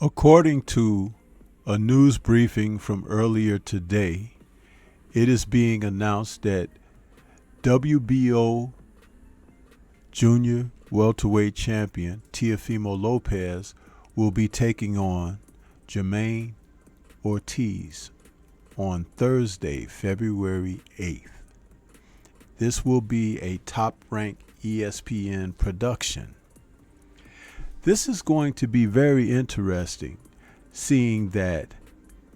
According to a news briefing from earlier today, it is being announced that WBO Junior Welterweight Champion Teofimo Lopez will be taking on Jermaine Ortiz on Thursday, February 8th. This will be a top-ranked ESPN production. This is going to be very interesting, seeing that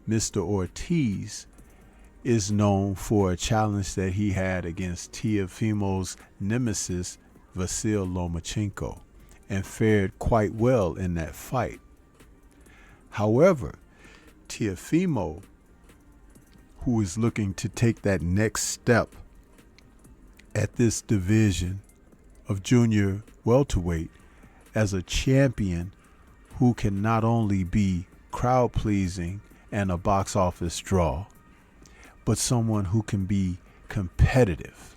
Mr. Ortiz is known for a challenge that he had against Teofimo's nemesis, Vasyl Lomachenko, and fared quite well in that fight. However, Teofimo, who is looking to take that next step at this division of junior welterweight as a champion who can not only be crowd-pleasing and a box office draw, but someone who can be competitive.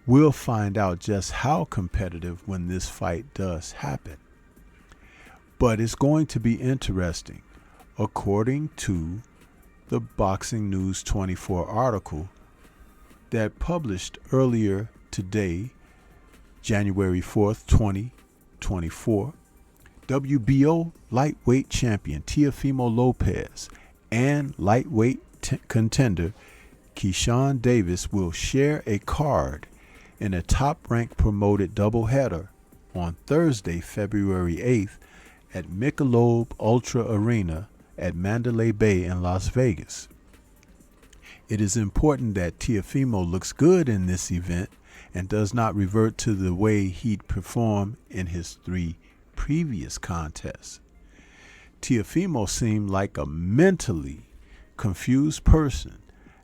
We'll find out just how competitive when this fight does happen. But it's going to be interesting. According to the Boxing News 24 article that published earlier today, January 4th, 2024, WBO lightweight champion Teofimo Lopez and lightweight contender Keyshawn Davis will share a card in a top-ranked promoted doubleheader on Thursday, February 8th at Michelob Ultra Arena at Mandalay Bay in Las Vegas. It is important that Teofimo looks good in this event and does not revert to the way he'd performed in his 3 previous contests. Teofimo seemed like a mentally confused person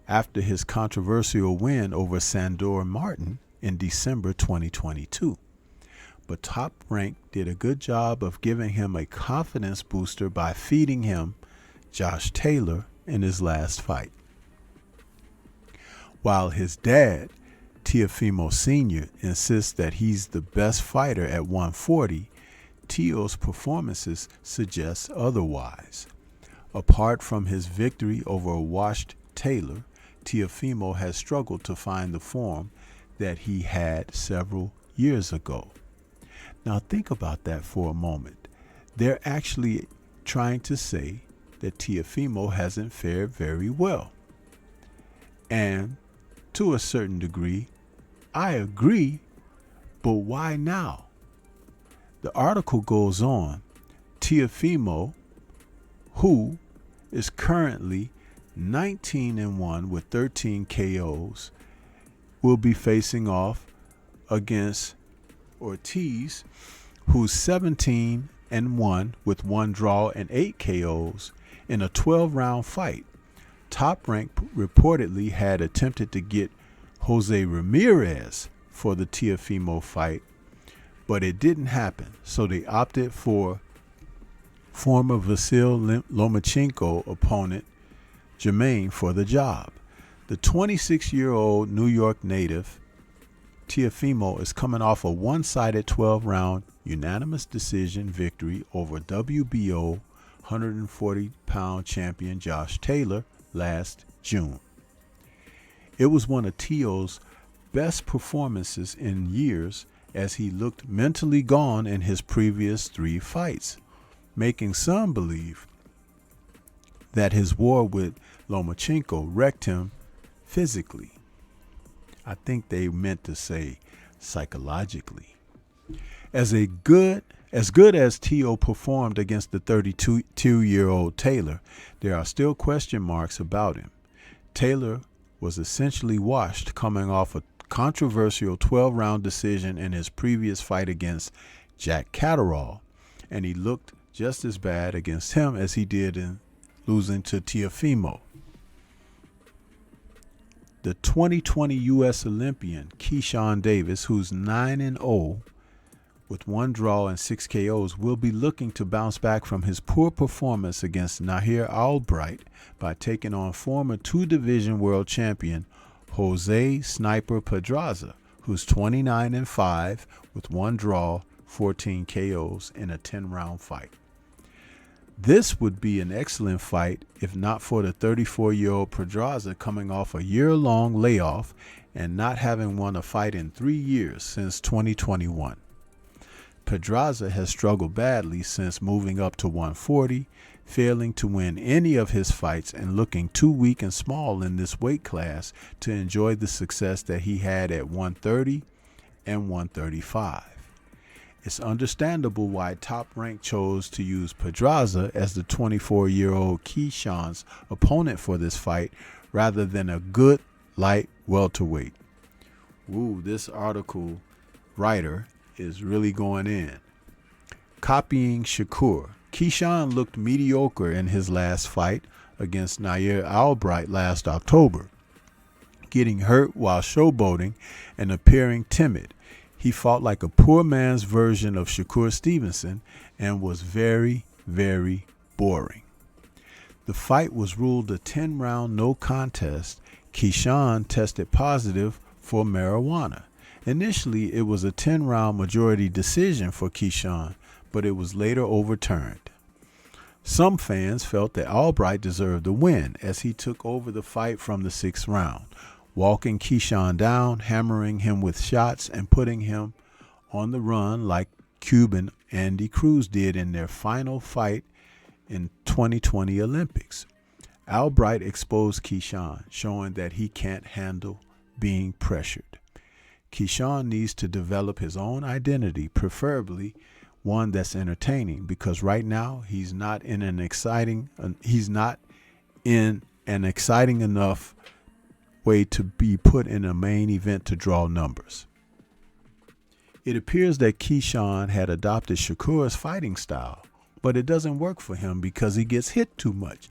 after his controversial win over Sandor Martin in December 2022. But Top Rank did a good job of giving him a confidence booster by feeding him Josh Taylor in his last fight. While his dad, Teofimo Sr., insists that he's the best fighter at 140, Teo's performances suggest otherwise. Apart from his victory over a washed Taylor, Teofimo has struggled to find the form that he had several years ago. Now think about that for a moment. They're actually trying to say that Teofimo hasn't fared very well. And to a certain degree, I agree, but why now? The article goes on. Teofimo, who is currently 19-1 with 13 KOs, will be facing off against Ortiz, who's 17-1 with 1 draw and 8 KOs in a 12-round fight. Top Rank reportedly had attempted to get Jose Ramirez for the Teofimo fight, but it didn't happen, so they opted for former Vasyl Lomachenko opponent Jermaine for the job. The 26-year-old New York native Teofimo is coming off a one-sided 12-round unanimous decision victory over WBO 140-pound champion Josh Taylor last June. It was one of Teo's best performances in years, as he looked mentally gone in his previous 3 fights, making some believe that his war with Lomachenko wrecked him physically. I think they meant to say psychologically. As good as Teo performed against the 32-year-old Taylor, there are still question marks about him. Taylor was essentially washed, coming off a controversial 12-round decision in his previous fight against Jack Catterall, and he looked just as bad against him as he did in losing to Teofimo. The 2020 U.S. Olympian Keyshawn Davis, who's 9-0 with 1 draw and 6 KOs, will be looking to bounce back from his poor performance against Nahir Albright by taking on former 2-division world champion Jose Sniper Pedraza, who's 29-5 with 1 draw, 14 KOs in a 10-round fight. This would be an excellent fight if not for the 34-year-old Pedraza coming off a year-long layoff and not having won a fight in 3 years since 2021. Pedraza has struggled badly since moving up to 140, failing to win any of his fights and looking too weak and small in this weight class to enjoy the success that he had at 130 and 135. It's understandable why Top Rank chose to use Pedraza as the 24-year-old Keyshawn's opponent for this fight rather than a good light welterweight. Ooh, this article writer is really going in. Copying Shakur. Keyshawn looked mediocre in his last fight against Nair Albright last October, getting hurt while showboating and appearing timid. He fought like a poor man's version of Shakur Stevenson and was very, very boring. The fight was ruled a 10-round no contest. Keyshawn tested positive for marijuana. Initially, it was a 10-round majority decision for Keyshawn, but it was later overturned. Some fans felt that Albright deserved the win as he took over the fight from the 6th round, walking Keyshawn down, hammering him with shots, and putting him on the run like Cuban Andy Cruz did in their final fight in 2020 Olympics. Albright exposed Keyshawn, showing that he can't handle being pressured. Keyshawn needs to develop his own identity, preferably one that's entertaining, because right now he's not in an exciting enough way to be put in a main event to draw numbers. It appears that Keyshawn had adopted Shakur's fighting style, but it doesn't work for him because he gets hit too much.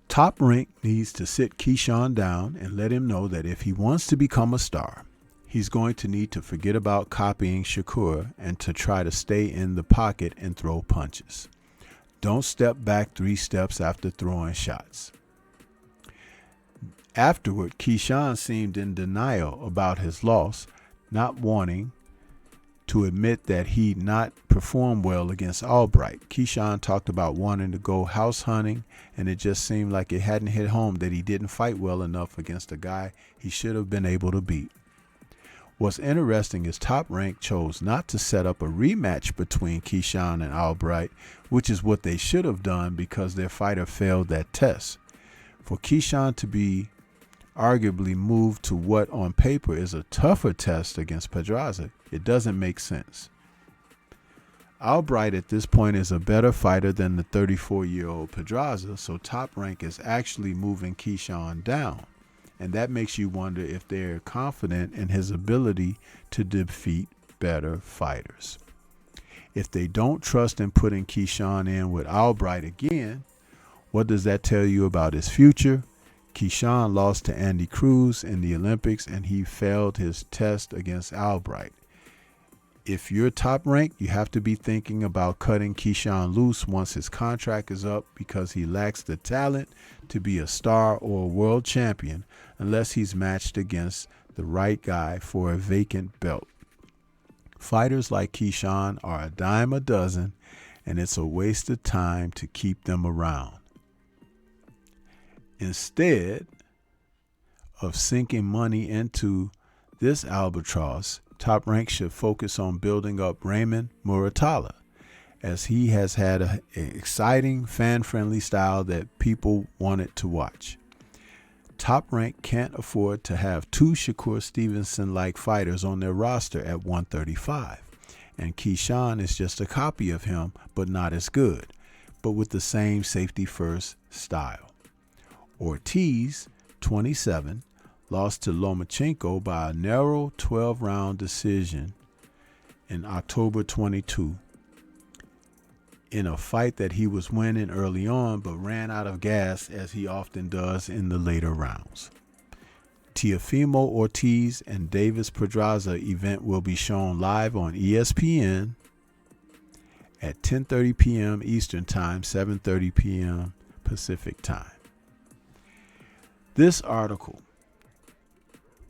Top Rank needs to sit Keyshawn down and let him know that if he wants to become a star, he's going to need to forget about copying Shakur and to try to stay in the pocket and throw punches. Don't step back 3 steps after throwing shots. Afterward, Keyshawn seemed in denial about his loss, not wanting to admit that he'd not performed well against Albright. Keyshawn talked about wanting to go house hunting, and it just seemed like it hadn't hit home that he didn't fight well enough against a guy he should have been able to beat. What's interesting is Top Rank chose not to set up a rematch between Keyshawn and Albright, which is what they should have done because their fighter failed that test. For Keyshawn to be arguably moved to what on paper is a tougher test against Pedraza, it doesn't make sense. Albright at this point is a better fighter than the 34-year-old Pedraza, so Top Rank is actually moving Keyshawn down. And that makes you wonder if they're confident in his ability to defeat better fighters. If they don't trust in putting Keyshawn in with Albright again, what does that tell you about his future? Keyshawn lost to Andy Cruz in the Olympics, and he failed his test against Albright. If you're Top Rank, you have to be thinking about cutting Keyshawn loose once his contract is up because he lacks the talent to be a star or a world champion unless he's matched against the right guy for a vacant belt. Fighters like Keyshawn are a dime a dozen, and it's a waste of time to keep them around. Instead of sinking money into this albatross, Top Rank should focus on building up Raymond Muratalla, as he has had an exciting, fan-friendly style that people wanted to watch. Top Rank can't afford to have 2 Shakur Stevenson-like fighters on their roster at 135, and Keyshawn is just a copy of him, but not as good, but with the same safety-first style. Ortiz, 27, lost to Lomachenko by a narrow 12-round decision in October 22 in a fight that he was winning early on but ran out of gas as he often does in the later rounds. Teofimo Ortiz and Davis Pedraza event will be shown live on ESPN at 10:30 p.m. Eastern Time, 7:30 p.m. Pacific Time. This article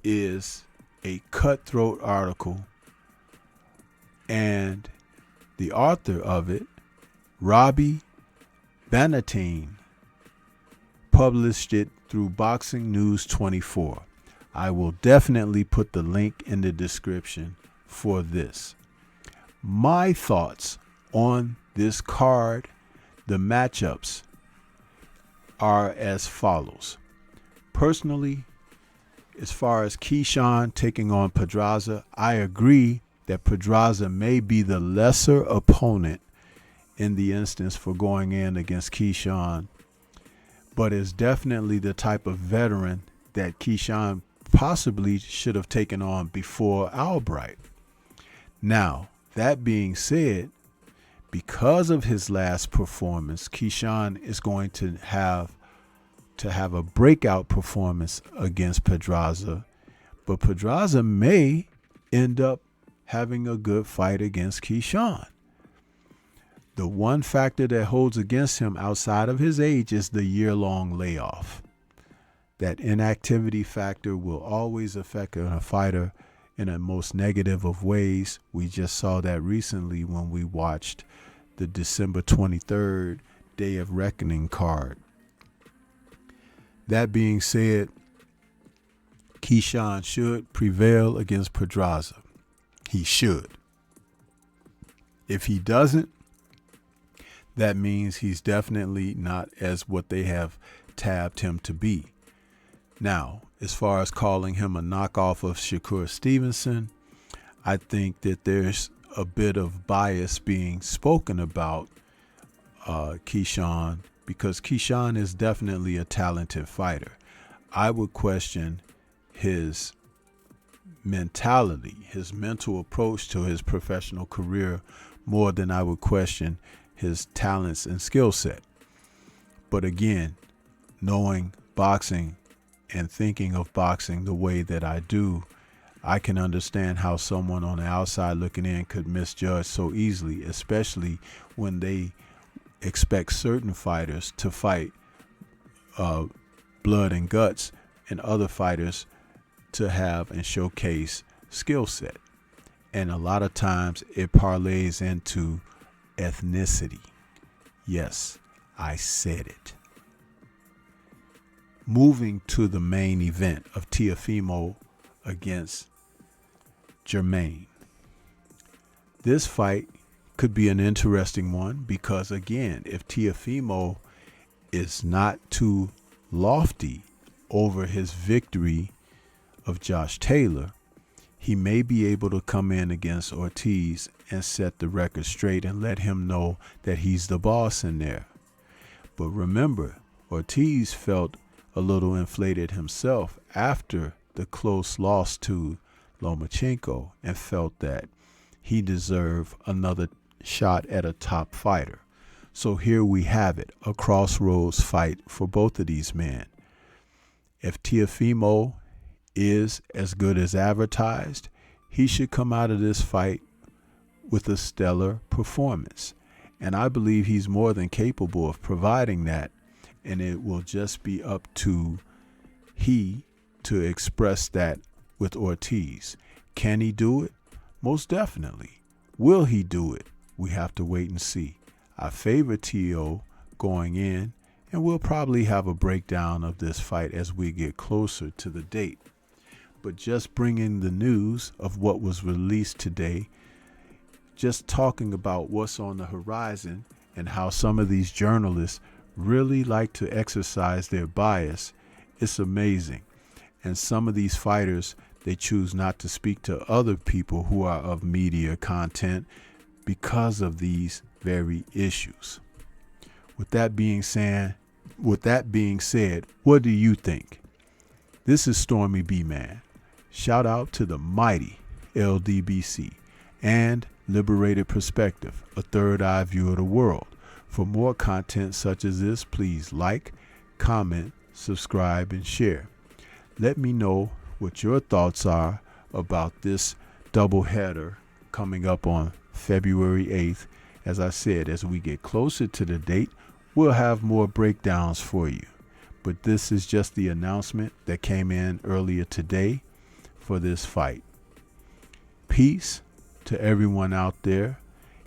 is a cutthroat article, and The author of it, Robbie Bannatyne, published it through Boxing News 24. I will definitely put the link in the description for this. My thoughts on this card, the matchups, are as follows. Personally, as far as Keyshawn taking on Pedraza, I agree that Pedraza may be the lesser opponent in the instance for going in against Keyshawn, but is definitely the type of veteran that Keyshawn possibly should have taken on before Albright. Now, that being said, because of his last performance, Keyshawn is going to have a breakout performance against Pedraza, but Pedraza may end up having a good fight against Keyshawn. The one factor that holds against him outside of his age is the year-long layoff. That inactivity factor will always affect a fighter in a most negative of ways. We just saw that recently when we watched the December 23rd Day of Reckoning card. That being said, Keyshawn should prevail against Pedraza. He should. If he doesn't, that means he's definitely not as what they have tabbed him to be. Now, as far as calling him a knockoff of Shakur Stevenson, I think that there's a bit of bias being spoken about Keyshawn, because Keyshawn is definitely a talented fighter. I would question his mentality, his mental approach to his professional career more than I would question his talents and skill set. But again, knowing boxing and thinking of boxing the way that I do, I can understand how someone on the outside looking in could misjudge so easily, especially when they expect certain fighters to fight blood and guts and other fighters to have and showcase skill set. And a lot of times it parlays into ethnicity. Yes, I said it. Moving to the main event of Teofimo against Germain. This fight could be an interesting one because, again, if Teofimo is not too lofty over his victory of Josh Taylor, he may be able to come in against Ortiz and set the record straight and let him know that he's the boss in there. But remember, Ortiz felt a little inflated himself after the close loss to Lomachenko and felt that he deserved another shot at a top fighter. So here we have it, a crossroads fight for both of these men. If Teofimo is as good as advertised, he should come out of this fight with a stellar performance. And I believe he's more than capable of providing that. And it will just be up to he to express that with Ortiz. Can he do it? Most definitely. Will he do it? We have to wait and see. I favor Teo going in, and we'll probably have a breakdown of this fight as we get closer to the date. But just bringing the news of what was released today, just talking about what's on the horizon and how some of these journalists really like to exercise their bias, it's amazing. And some of these fighters, they choose not to speak to other people who are of media content because of these very issues. With that being said, what do you think? This is Stormy B Man. Shout out to the mighty LDBC and Liberated Perspective, a third eye view of the world. For more content such as this, please like, comment, subscribe, and share. Let me know what your thoughts are about this doubleheader coming up on February 8th. As I said, as we get closer to the date, we'll have more breakdowns for you. But this is just the announcement that came in earlier today for this fight. Peace to everyone out there.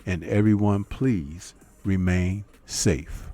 and everyone please remain safe.